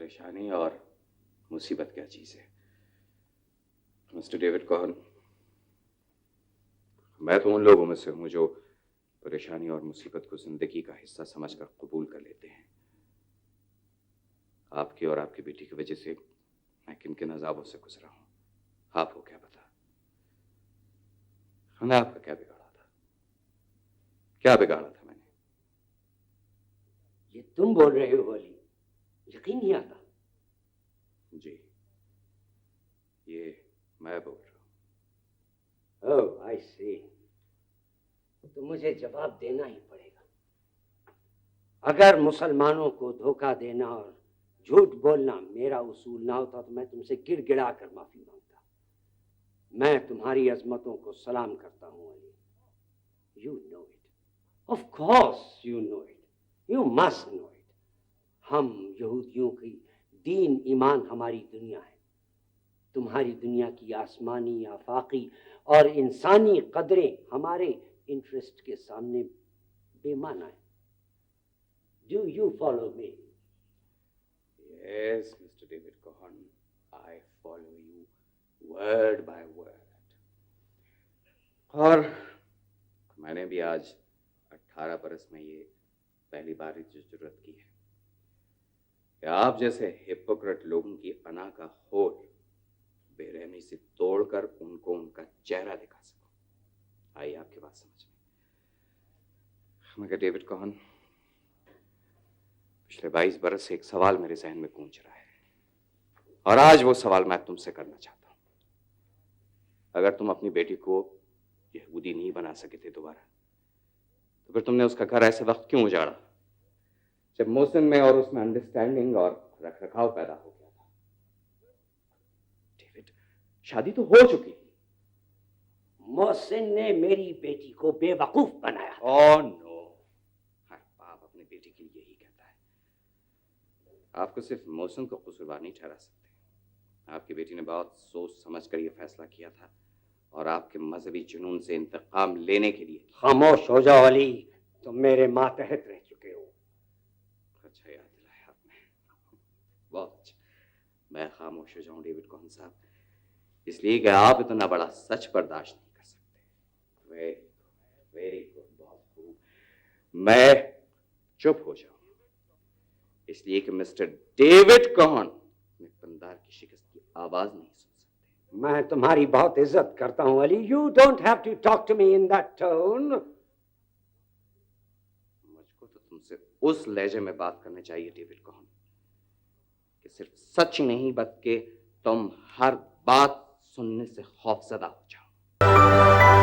परेशानी और मुसीबत क्या चीज है। मिस्टर डेविड कॉहन, मैं तो उन लोगों में से हूं जो परेशानी और मुसीबत को जिंदगी का हिस्सा समझकर कबूल कर लेते हैं। आपकी और आपकी बेटी की वजह से मैं किन किन अजाबों से गुजरा हूं, आपको क्या पता। मैंने आपका क्या बिगाड़ा था? क्या बिगाड़ा था मैंने? ये तुम बोल रहे हो अली? यकीन नहीं आता। जी, ये मैं बोल रहा हूं। ओह, आई सी। तो मुझे जवाब देना ही पड़ेगा। अगर मुसलमानों को धोखा देना और झूठ बोलना मेरा उसूल ना होता तो मैं तुमसे गिड़गिड़ा कर माफी मांगता। मैं तुम्हारी अजमतों को सलाम करता हूं Ali. You know it, of course you know it, you must know it. हम यहूदियों की दीन ईमान हमारी दुनिया है। तुम्हारी दुनिया की आसमानी, आफाकी और इंसानी कदरें हमारे इंटरेस्ट के सामने बेमाना है। Do you follow me? Yes, Mr. David Cohen, I follow you word by word. और मैंने भी आज 18 बरस में ये पहली बार जो जरूरत की है कि आप जैसे हिपोक्रेट लोगों की अना का होल बेरहमी से तोड़कर उनको उनका चेहरा दिखा सकूं। आइए आपकी बात समझ में। मगर डेविड कॉहन, पिछले 22 बरस से एक सवाल मेरे जहन में गूंज रहा है और आज वो सवाल मैं तुमसे करना चाहता हूं। अगर तुम अपनी बेटी को यहूदी नहीं बना सके थे दोबारा, तो फिर तुमने उसका घर ऐसे वक्त क्यों उजाड़ा जब मोहसिन में और उसमें अंडरस्टैंडिंग और रखरखाव पैदा हो गया था? डेविड, शादी तो हो चुकी। मोहसिन ने मेरी बेटी को बेवकूफ बनाया। ओह नो, हर बाप अपनी बेटी के लिए यही कहता है। आपको सिर्फ मोहसिन को कसूरवार नहीं ठहरा सकते। आपकी बेटी ने बहुत सोच समझकर यह फैसला किया था और आपके मजहबी जुनून से इंतकाम लेने के लिए। खामोश हो जाओ अली, तुम मेरे मातहत रह चुके हो। अच्छा याद दिलाया आपने, बहुत अच्छा। मैं खामोश हो जाऊं डेविड कॉहन साहब, इसलिए कि आप इतना बड़ा सच बर्दाश्त नहीं कर सकते। वेरी गुड, बहुत खूब। मैं चुप हो जाऊं इसलिए कि मिस्टर डेविड कॉहन में पंदार की शिकस्त की आवाज नहीं सुन सकते। मैं तुम्हारी बहुत इज्जत करता हूं Ali. You don't have to talk to me in that tone. मुझको तो तुमसे उस लहजे में बात करनी चाहिए डेविड कॉहन कि सिर्फ सच ही नहीं बल्कि तुम हर बात सुनने से खौफजदा हो जाओ।